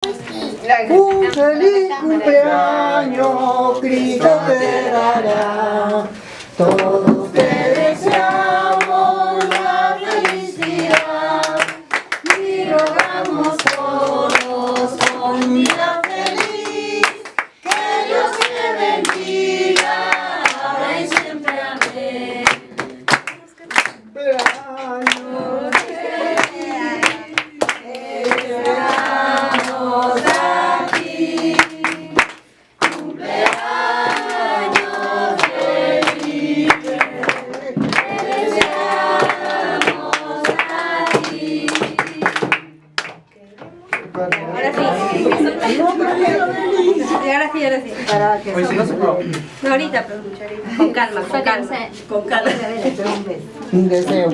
Un feliz cumpleaños, Cristo te dará. Todos te deseamos la felicidad y rogamos todos con vida feliz. Que Dios te bendiga ahora y siempre. Amén. Ahora sí. Para que no, ahorita, pero con calma. Un deseo.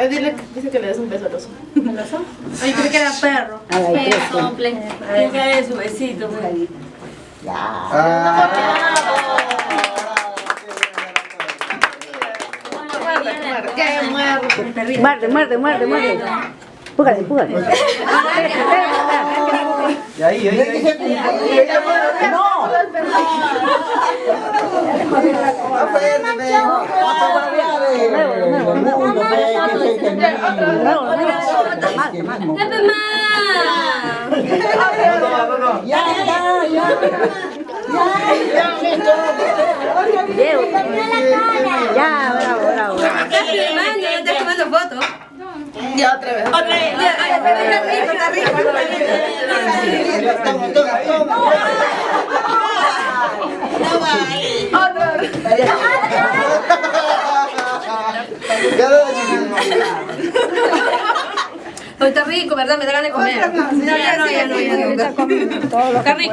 Dile, dice que le des un beso al oso. ¿Al oso? Ay, creo que era perro. Déjale su besito. Muerde. Púgale. Y ahí. No. Ya, bravo. ¿Estás tomando fotos? Ya, otra vez. Está rico. Está rico, ¿verdad? Me da ganas de comer. Ya no. Está rico.